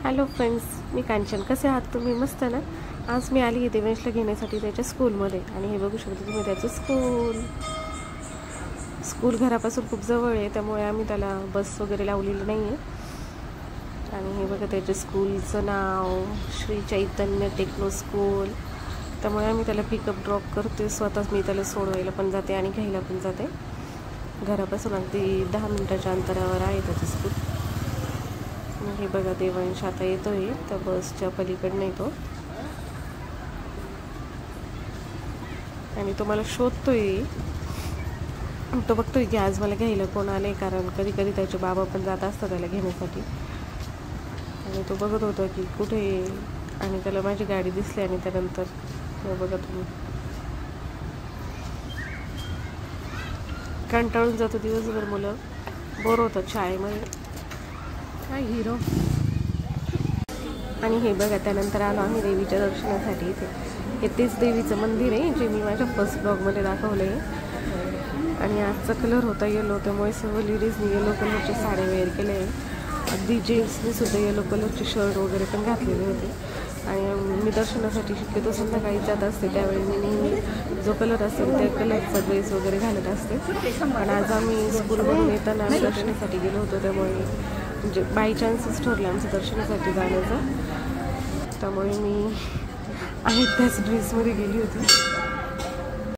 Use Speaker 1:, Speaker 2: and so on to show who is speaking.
Speaker 1: Hello friends, मी कांचन. कसे आहात तुम्ही? मस्त ना. आज मी आली आहे देवेशला घेण्यासाठी त्याच्या स्कूलमध्ये. आणि हे बघू शकता तुम्ही त्याचं स्कूल घरापासून खूप जवळ आहे, त्यामुळे आम्ही त्याला बस वगैरे लावलेली नाही आहे. आणि हे बघा त्याच्या स्कूलचं नाव श्री चैतन्य टेक्नो स्कूल. त्यामुळे आम्ही त्याला पिकअप ड्रॉप करते. स्वतःच मी त्याला सोडवायला पण जाते आणि घ्यायला पण जाते. घरापासून अगदी 10 मिनिटाच्या अंतरावर आहे त्याचं स्कूल. हे बघा देवांश आता येतोय त्या बसच्या पलीकडनं येतो आणि तो मला शोधतोय. तो बघतोय की आज मला घ्यायला कोण आले, कारण कधी कधी त्याचे बाबा पण जात असतात त्याला घेण्यासाठी. आणि तो बघत होता की कुठे, आणि त्याला माझी गाडी दिसली. आणि त्यानंतर हे बघा तुम्ही कंटाळून जातो दिवसभर, मुलं बोर होतात शाळेमध्ये. काय हिरो. आणि हे बघा त्यानंतर आलो आम्ही देवीच्या दर्शनासाठी. इथे तेच देवीचं मंदिर आहे जे मी माझ्या फर्स्ट ब्लॉगमध्ये दाखवलं आहे. आणि आजचा कलर होता येलो, त्यामुळे सर्व लेडीजनी येलो कलरचे साड्या वेअर केले आहे. अगदी जेंट्सनी सुद्धा येलो कलरचे शर्ट वगैरे पण घातलेले होते. आणि मी दर्शनासाठी शक्यतो संध्याकाळी जात असते, त्यावेळी मी नेहमी जो कलर असेल त्या कलरचा ड्रेस वगैरे घालत असते. पण आज आम्ही स्कूलमधून येताना दर्शनासाठी गेलो होतो, त्यामुळे म्हणजे बाय चान्सच ठरलं आमचं दर्शनासाठी जाण्याचं. त्यामुळे मी आहे त्याच ड्रेसमध्ये गेली होती.